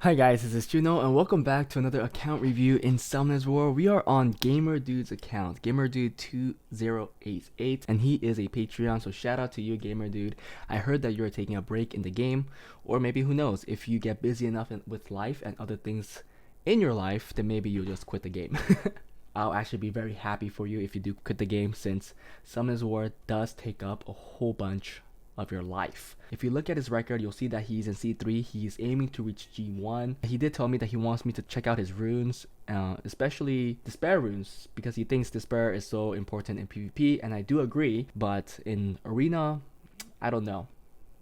Hi guys, this is Juno and welcome back to another account review in Summoners War. We are on Gamer Dude's account, GamerDude2088, and he is a Patreon, so shout out to you, Gamer Dude. I heard that you're taking a break in the game, or maybe who knows, if you get busy enough with life and other things in your life, then maybe you'll just quit the game. I'll actually be very happy for you if you do quit the game, since Summoners War does take up a whole bunch of your life. If you look at his record, you'll see that he's in C3. He's aiming to reach G1. He did tell me that he wants me to check out his runes, especially Despair runes, because he thinks Despair is so important in PvP, and I do agree, but in Arena, I don't know,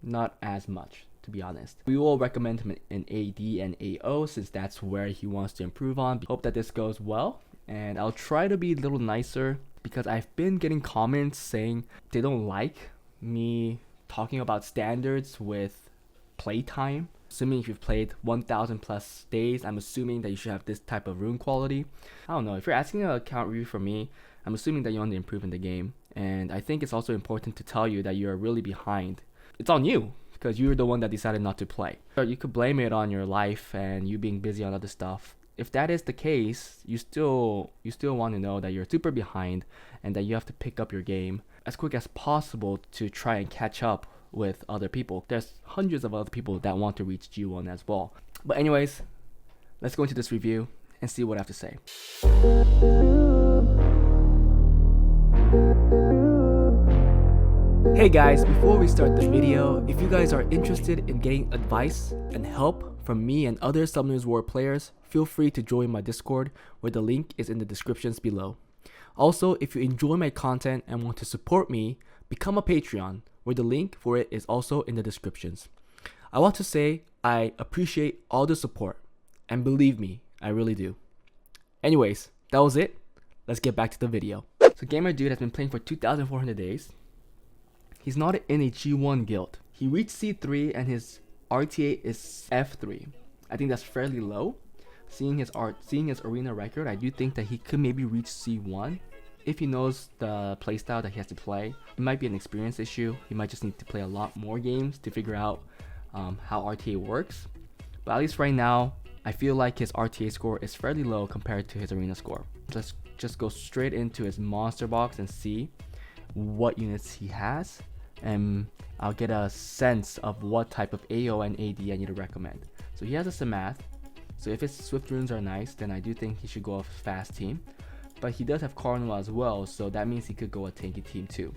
not as much, to be honest. We will recommend him in AD and AO since that's where he wants to improve on. Hope that this goes well, and I'll try to be a little nicer because I've been getting comments saying they don't like me talking about standards with playtime. Assuming if you've played 1,000 plus days, I'm assuming that you should have this type of rune quality. I don't know, if you're asking an account review from me, I'm assuming that you want to improve in the game. And I think it's also important to tell you that you're really behind. It's on you, because you're the one that decided not to play. You could blame it on your life and you being busy on other stuff. If that is the case, you still want to know that you're super behind and that you have to pick up your game as quick as possible to try and catch up with other people. There's hundreds of other people that want to reach G1 as well. But anyways, let's go into this review and see what I have to say. Hey guys, before we start the video, if you guys are interested in getting advice and help from me and other Summoners War players, feel free to join my Discord, where the link is in the descriptions below. Also, if you enjoy my content and want to support me, become a Patreon, where the link for it is also in the descriptions. I want to say I appreciate all the support, and believe me, I really do. Anyways, that was it. Let's get back to the video. So Gamer Dude has been playing for 2,400 days. He's not in a G1 guild. He reached C3 and his RTA is F3. I think that's fairly low. Seeing his arena record, I do think that he could maybe reach C1 if he knows the playstyle that he has to play. It might be an experience issue. He might just need to play a lot more games to figure out how RTA works. But at least right now, I feel like his RTA score is fairly low compared to his arena score. Let's just go straight into his monster box and see what units he has, and I'll get a sense of what type of AO and AD I need to recommend. So he has a Samath. So if his Swift runes are nice, then I do think he should go a fast team. But he does have Cardinal as well, so that means he could go a tanky team too.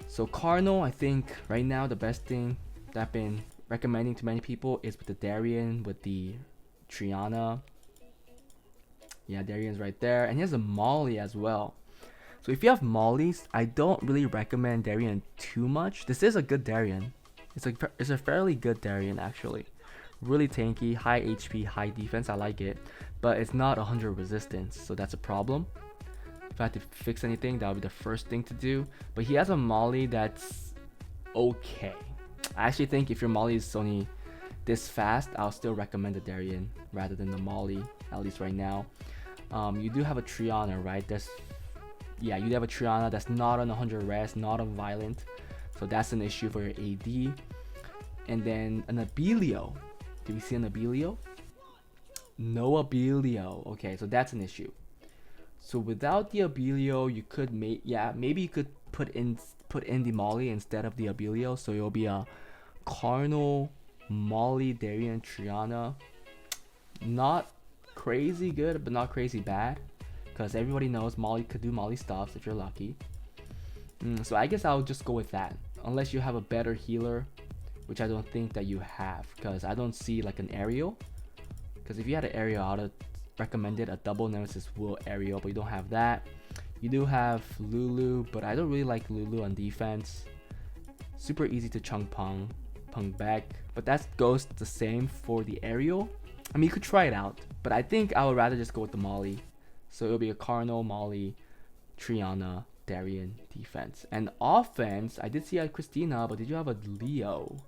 So Cardinal, I think right now the best thing that I've been recommending to many people is with the Darien, with the Triana. Yeah, Darien's right there, and he has a Molly as well. So if you have Mollies, I don't really recommend Darien too much. This is a good Darien. It's a fairly good Darien actually. Really tanky, high HP, high defense, I like it. But it's not 100 resistance, so that's a problem. If I had to fix anything, that would be the first thing to do. But he has a Molly that's okay. I actually think if your Molly is only this fast, I'll still recommend the Darien rather than the Molly, at least right now. You do have a Triana, right? Yeah, you have a Triana that's not on 100 res, not on violent. So that's an issue for your AD. And then an Abelio. Do we see an Abelio? No Abelio. Okay, so that's an issue. So without the Abelio, you could maybe you could put in the Molly instead of the Abelio. So it'll be a Cardinal, Molly, Darien, Triana. Not crazy good, but not crazy bad, because everybody knows Molly could do Molly stuffs if you're lucky. So I guess I'll just go with that, unless you have a better healer, which I don't think that you have, because I don't see like an aerial. Because if you had an aerial, I would have recommended a double Nemesis Will aerial, but you don't have that. You do have Lulu, but I don't really like Lulu on defense. Super easy to Chung Pung back, but that goes the same for the aerial. I mean, you could try it out, but I think I would rather just go with the Molly. So it'll be a Cardinal, Molly, Triana, Darien defense. And offense, I did see a Christina, but did you have a Leo?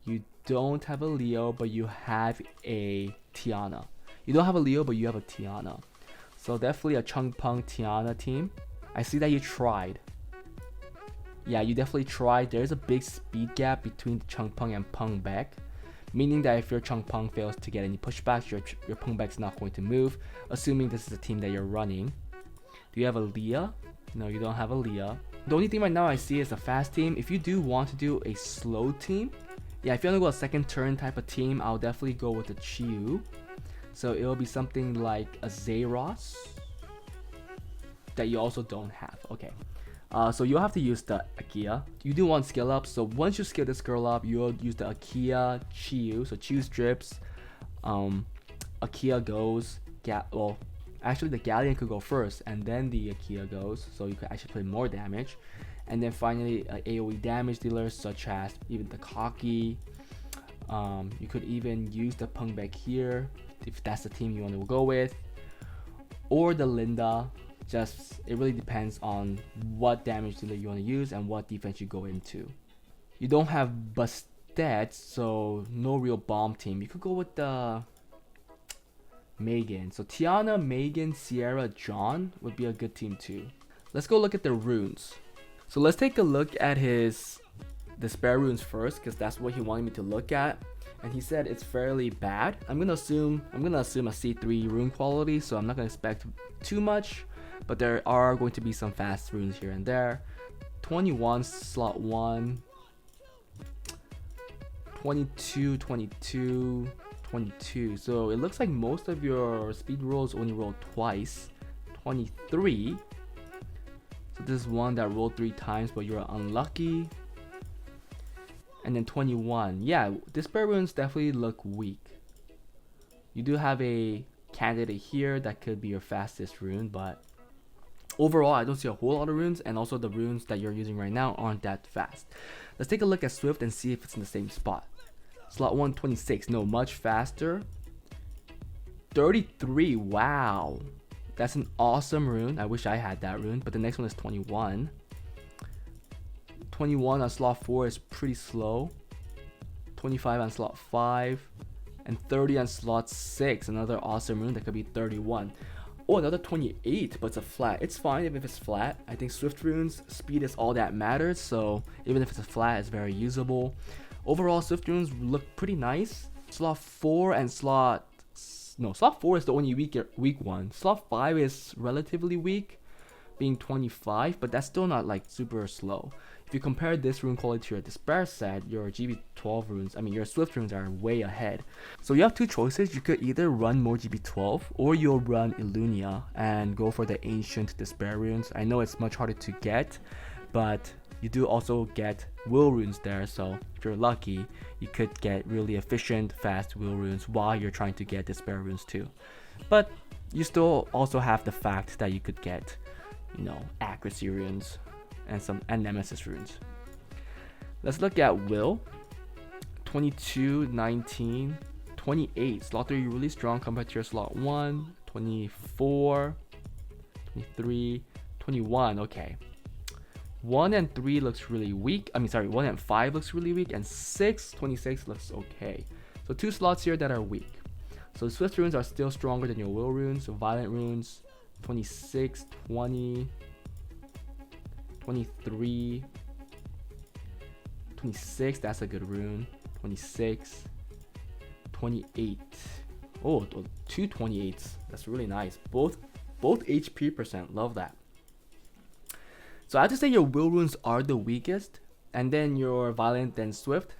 You don't have a Leo, but you have a Tiana. You don't have a Leo, but you have a Tiana. So definitely a Chung Pung Tiana team. I see that you tried. Yeah, you definitely tried. There's a big speed gap between Chung Pung and Pung Baek. meaning that if your Chung Peng fails to get any pushbacks, your Peng Baek's not going to move, assuming this is a team that you're running. Do you have a Leah? No, you don't have a Leah. The only thing right now I see is a fast team. If you do want to do a slow team, yeah, if you want to go a second turn type of team, I'll definitely go with the Chiu. So it'll be something like a Zayros that you also don't have. Okay. So you'll have to use the Akia. You do want skill up, so once you skill this girl up, you'll use the Akia Chiu. So Chiu strips, Akia goes, well, actually the Galleon could go first, and then the Akia goes, so you could actually play more damage. And then finally, AoE damage dealers such as even the Kaki. You could even use the Peng Baek here, if that's the team you want to go with. Or the Linda. Just, it really depends on what damage dealer you want to use and what defense you go into. You don't have Bastet, so no real bomb team. You could go with the Megan. So Tiana, Megan, Sierra, John would be a good team too. Let's go look at the runes. So let's take a look at his Despair runes first, because that's what he wanted me to look at. And he said it's fairly bad. I'm gonna assume a C3 rune quality, so I'm not gonna expect too much, but there are going to be some fast runes here and there. 21 slot 1, 22, 22, 22. So it looks like most of your speed rolls only roll twice. 23. So this is one that rolled 3 times, but you're unlucky. And then 21. Yeah, Despair runes definitely look weak. You do have a candidate here that could be your fastest rune, but overall I don't see a whole lot of runes, and also the runes that you're using right now aren't that fast. Let's take a look at Swift and see if it's in the same spot. Slot 1, 26. No, much faster. 33. Wow. That's an awesome rune. I wish I had that rune, but the next one is 21. 21 on slot 4 is pretty slow. 25 on slot 5. And 30 on slot 6. Another awesome rune that could be 31. Oh, another 28, but it's a flat. It's fine if it's flat. I think Swift runes, speed is all that matters, so even if it's a flat, it's very usable. Overall, Swift runes look pretty nice. Slot 4 and slot 4 is the only weak one. Slot 5 is relatively weak, being 25, but that's still not like super slow. If you compare this rune quality to your Despair set, your GB12 runes, your Swift runes are way ahead. So you have two choices. You could either run more GB12 or you'll run Illunia and go for the ancient Despair runes. I know it's much harder to get, but you do also get will runes there, so if you're lucky, you could get really efficient, fast will runes while you're trying to get Despair runes too. But you still also have the fact that you could get, accuracy runes and nemesis runes. Let's look at will. 22, 19, 28. Slot 3 really strong compared to your slot 1. 24, 23, 21. Okay. 1 and 3 looks really weak. 1 and 5 looks really weak, and 26 looks okay. So 2 slots here that are weak. So the Swift runes are still stronger than your will runes. So violent runes, 26, 20, 23, 26, that's a good rune. 26, 28. Oh, 2 28s. That's really nice. Both HP percent. Love that. So I have to say your will runes are the weakest, and then your violent, then Swift.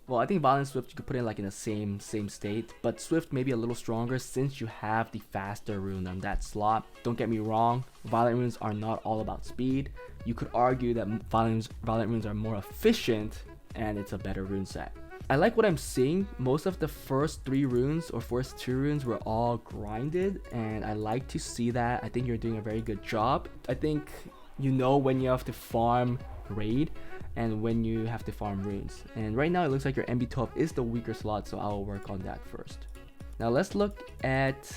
Well, I think violent Swift you could put in like in the same state, but Swift may be a little stronger since you have the faster rune on that slot. Don't get me wrong, violent runes are not all about speed. You could argue that violent runes are more efficient and it's a better rune set. I like what I'm seeing. Most of the first 3 runes or first 2 runes were all grinded, and I like to see that. I think you're doing a very good job. I think when you have to farm raid and when you have to farm runes. And right now it looks like your MB12 is the weaker slot, so I'll work on that first. Now let's look at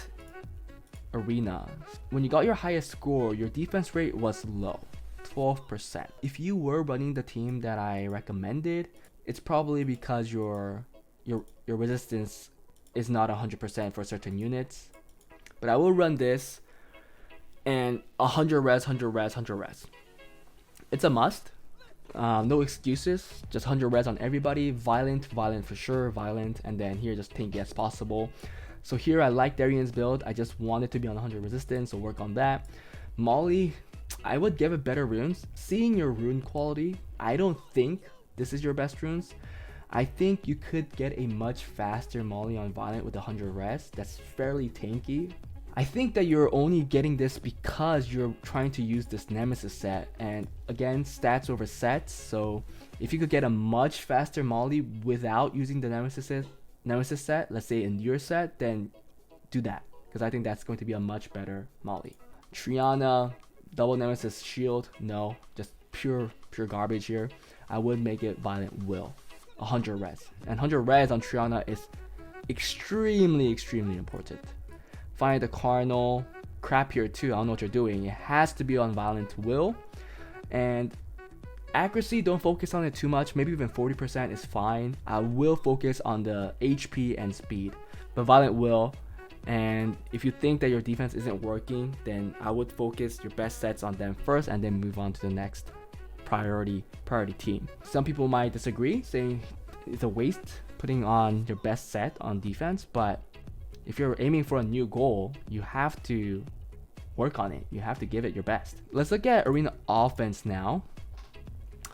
Arena. When you got your highest score, your defense rate was low, 12%. If you were running the team that I recommended, it's probably because your resistance is not 100% for certain units. But I will run this and 100 res, 100 res, 100 res. It's a must. No excuses, just 100 res on everybody. Violent for sure, violent, and then here just tanky as possible. So here I like Darian's build. I just want it to be on 100 resistance, so work on that. Molly, I would give it better runes. Seeing your rune quality, I don't think this is your best runes. I think you could get a much faster Molly on Violent with 100 res. That's fairly tanky. I think that you're only getting this because you're trying to use this Nemesis set, and again, stats over sets. So if you could get a much faster Molly without using the Nemesis set, let's say in your set, then do that, because I think that's going to be a much better Molly. Triana, double Nemesis shield, no, just pure garbage here. I would make it Violent Will, 100 res, and 100 res on Triana is extremely important. Find the Cardinal, crap here too, I don't know what you're doing. It has to be on Violent Will, and accuracy, don't focus on it too much, maybe even 40% is fine. I will focus on the HP and speed, but Violent Will. And if you think that your defense isn't working, then I would focus your best sets on them first and then move on to the next priority team. Some people might disagree, saying it's a waste putting on your best set on defense, but if you're aiming for a new goal, you have to work on it. You have to give it your best. Let's look at arena offense now.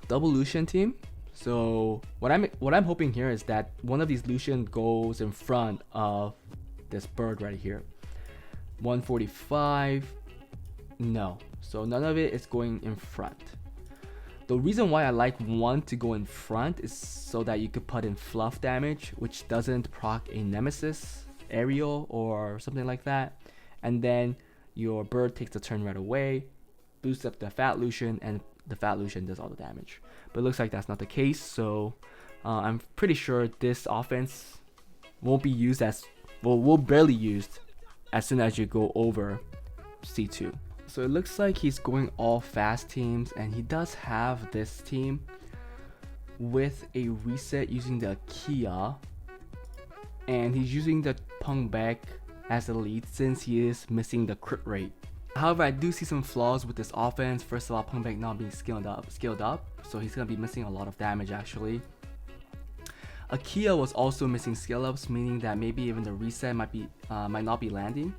Double Lucian team. So what I'm hoping here is that one of these Lucian goes in front of this bird right here. 145, no, so none of it is going in front. The reason why I like one to go in front is so that you could put in fluff damage, which doesn't proc a Nemesis aerial or something like that, and then your bird takes the turn right away, boosts up the Fat Lucian, and the Fat Lucian does all the damage. But it looks like that's not the case, so I'm pretty sure this offense won't be used as will barely used as soon as you go over C2. So it looks like he's going all fast teams, and he does have this team with a reset using the Kia, and he's using the Pung Back as the lead since he is missing the crit rate. However, I do see some flaws with this offense. First of all, Pung Back not being scaled up, so he's gonna be missing a lot of damage actually. Akia was also missing skill ups, meaning that maybe even the reset might not be landing.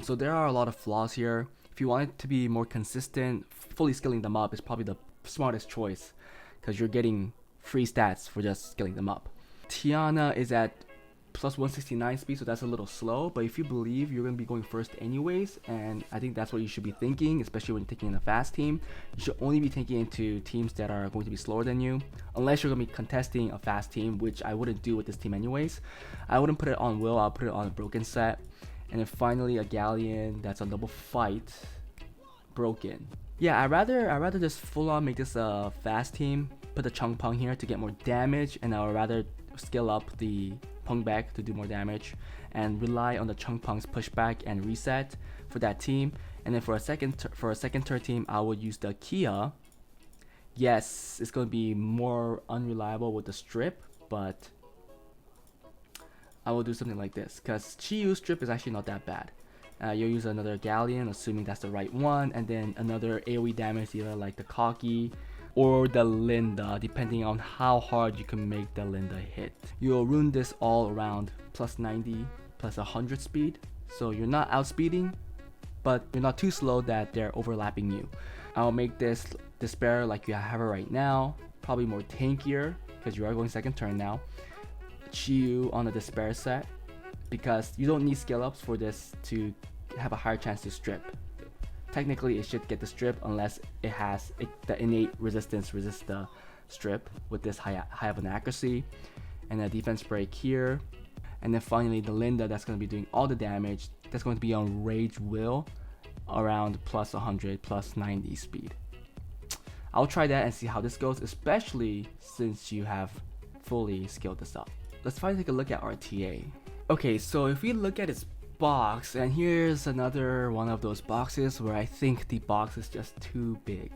So there are a lot of flaws here. If you want it to be more consistent, fully skilling them up is probably the smartest choice, because you're getting free stats for just skilling them up. Tiana is at plus 169 speed, so that's a little slow, but if you believe you're going to be going first anyways, and I think that's what you should be thinking, especially when you're taking in a fast team, you should only be taking into teams that are going to be slower than you, unless you're going to be contesting a fast team, which I wouldn't do with this team anyways. I wouldn't put it on Will, I'll put it on a broken set. And then finally a Galleon that's on double fight, broken. Yeah, I'd rather just full on make this a fast team, put the Chung Pung here to get more damage, and I would rather skill up the Pung Back to do more damage and rely on the Chung Pung's pushback and reset for that team. And then for a second turn team, I would use the Kia. Yes, it's going to be more unreliable with the strip, but I will do something like this, because Chiyu strip is actually not that bad. You'll use another Galleon, assuming that's the right one, and then another AoE damage, either like the Cocky or the Linda, depending on how hard you can make the Linda hit. You'll rune this all around plus 90, plus 100 speed, so you're not outspeeding, but you're not too slow that they're overlapping you. I'll make this Despair like you have it right now, probably more tankier, because you are going second turn now. Chiyu on the Despair set, because you don't need skill ups for this to have a higher chance to strip. Technically it should get the strip unless it has the innate resistance resists the strip with this high of an accuracy, and a defense break here. And then finally the Linda that's going to be doing all the damage, that's going to be on Rage Will around plus 100 plus 90 speed. I'll try that and see how this goes, especially since you have fully skilled this up. Let's finally take a look at RTA. Okay, so if we look at its box, and here's another one of those boxes where I think the box is just too big.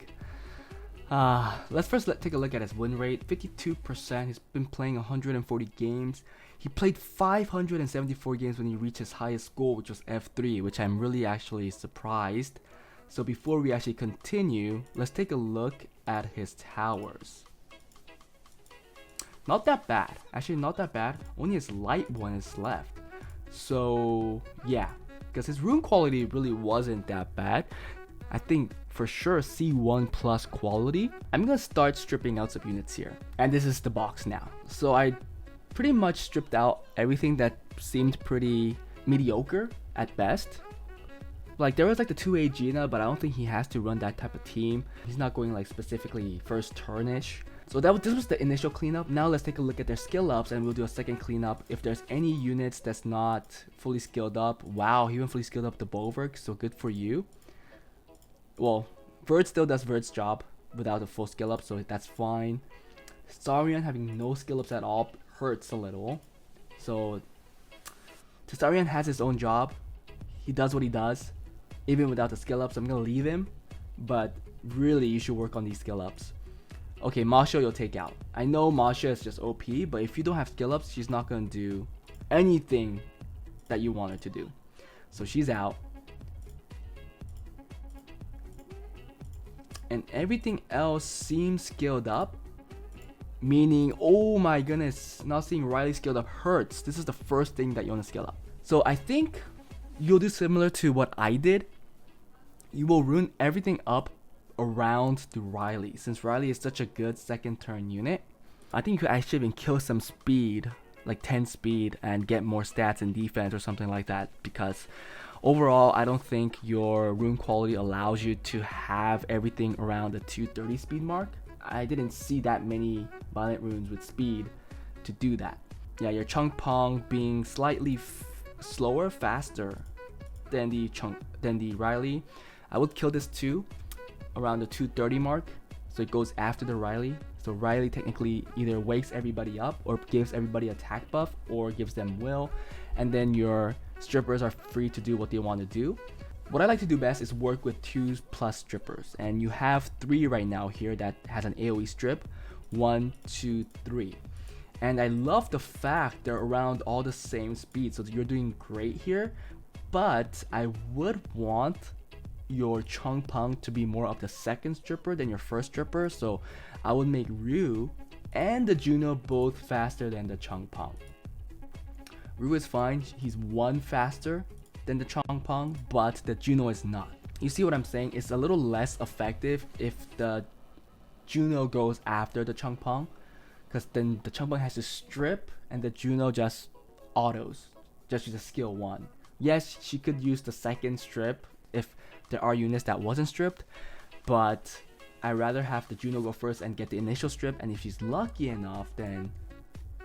Let's first take a look at his win rate. 52%. He's been playing 140 games. He played 574 games when he reached his highest goal, which was F3, which I'm really actually surprised. So before we actually continue, let's take a look at his towers. Not that bad. Actually, not that bad. Only his light one is left. So yeah, because his rune quality really wasn't that bad. I think for sure C1 plus quality. I'm gonna start stripping out some units here. And this is the box now. So I pretty much stripped out everything that seemed pretty mediocre at best. Like there was like the 2A Gina, but I don't think he has to run that type of team. He's not going like specifically first turnish. So this was the initial cleanup. Now let's take a look at their skill ups and we'll do a second cleanup. If there's any units that's not fully skilled up. Wow, he even fully skilled up the Bulwark, so good for you. Well, Vert still does Vert's job without a full skill up, so that's fine. Starion having no skill ups at all hurts a little. So Starion has his own job. He does what he does, even without the skill ups. I'm gonna leave him, but really you should work on these skill ups. Okay, Masha you'll take out. I know Masha is just OP, but if you don't have skill ups, she's not gonna do anything that you want her to do. So she's out. And everything else seems skilled up. Meaning, oh my goodness, not seeing Riley skilled up hurts. This is the first thing that you want to skill up. So I think you'll do similar to what I did. You will rune everything up around the Riley. Since Riley is such a good second turn unit, I think you could actually even kill some speed, like 10 speed, and get more stats in defense or something like that. Because overall, I don't think your rune quality allows you to have everything around the 230 speed mark. I didn't see that many violent runes with speed to do that. Yeah, your Chung Pong being slightly slower, faster than the Riley. I would kill this too around the 230 mark, so it goes after the Riley. So Riley technically either wakes everybody up or gives everybody attack buff or gives them will, and then your strippers are free to do what they want to do. What I like to do best is work with 2+ strippers, and you have 3 right now here that has an AoE strip. 1, 2, 3. And I love the fact they're around all the same speed, so you're doing great here. But I would want your Chung Pang to be more of the second stripper than your first stripper, so I would make Ryu and the Juno both faster than the Chung Pang. Ryu is fine, he's 1 faster than the Chung Pang, but the Juno is not. You see what I'm saying? It's a little less effective if the Juno goes after the Chung Pang, because then the Chung Pang has to strip and the Juno just autos, just use a skill 1. Yes, she could use the second strip if there are units that wasn't stripped, but I'd rather have the Juno go first and get the initial strip, and if she's lucky enough, then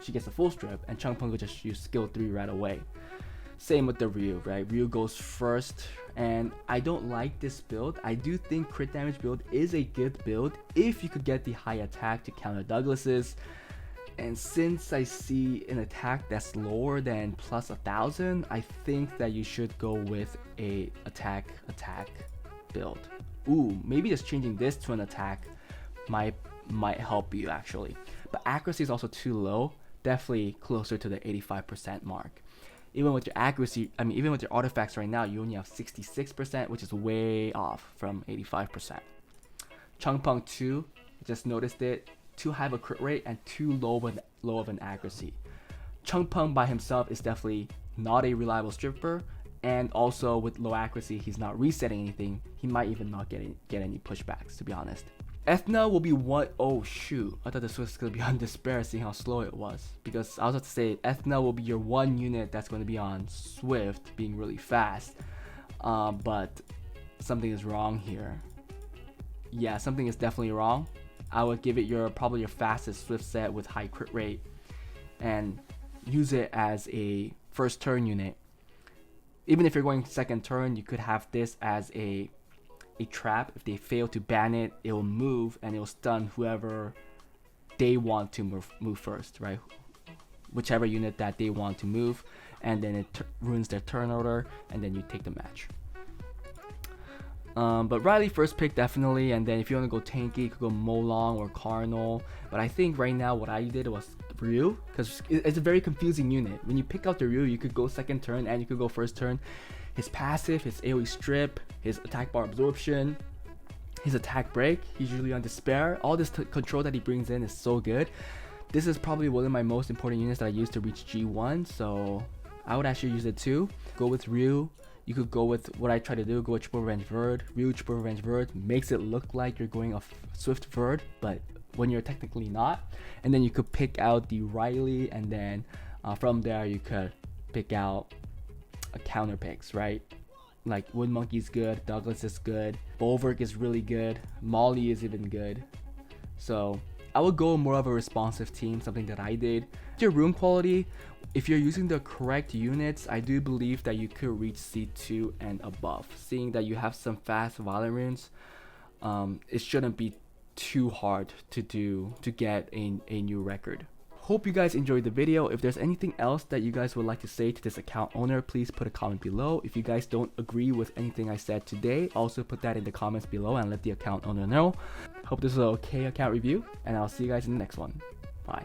she gets the full strip and Chung Pang will just use skill 3 right away. Same with the Ryu, right? Ryu goes first, and I don't like this build. I do think crit damage build is a good build if you could get the high attack to counter Douglas's. And since I see an attack that's lower than plus 1000, I think that you should go with a attack build. Ooh, maybe just changing this to an attack might help you actually. But accuracy is also too low, definitely closer to the 85% mark. Even with your accuracy, even with your artifacts right now, you only have 66%, which is way off from 85%. Chung Pang 2, just noticed it, too high of a crit rate and too low of an accuracy. Chung Pang by himself is definitely not a reliable stripper, and also with low accuracy, he's not resetting anything. He might even not get any pushbacks, to be honest. Ethna will be one. Oh shoot, I thought this was going to be on Despair, seeing how slow it was. Because I was about to say, Ethna will be your one unit that's going to be on Swift, being really fast. But something is wrong here. Yeah, something is definitely wrong. I would give it probably your fastest Swift set with high crit rate, and use it as a first turn unit. Even if you're going second turn, you could have this as a trap. If they fail to ban it, it will move and it will stun whoever they want to move first, right? Whichever unit that they want to move, and then it ruins their turn order, and then you take the match. But Riley first pick definitely, and then if you want to go tanky, you could go Molong or Cardinal. But I think right now what I did was Ryu, because it's a very confusing unit. When you pick out the Ryu, you could go second turn and you could go first turn. His passive, his AoE strip, his attack bar absorption, His attack break, he's usually on despair. All this control that he brings in is so good. This is probably one of my most important units that I use to reach G1, so I would actually use it too. Go with Ryu. You could go with what I try to do, go with Triple Revenge Verd. Ryu Triple Revenge Verd makes it look like you're going a Swift Verd, but when you're technically not. And then you could pick out the Riley, and then from there you could pick out a counter picks, right? Like Wood Monkey's good, Douglas is good, Bulwark is really good, Molly is even good. So I would go more of a responsive team, something that I did. Your rune quality, if you're using the correct units, I do believe that you could reach C2 and above. Seeing that you have some fast violent runes, it shouldn't be too hard to get a new record. Hope you guys enjoyed the video. If there's anything else that you guys would like to say to this account owner, please put a comment below. If you guys don't agree with anything I said today, also put that in the comments below and let the account owner know. Hope this was an okay account review, and I'll see you guys in the next one. Bye.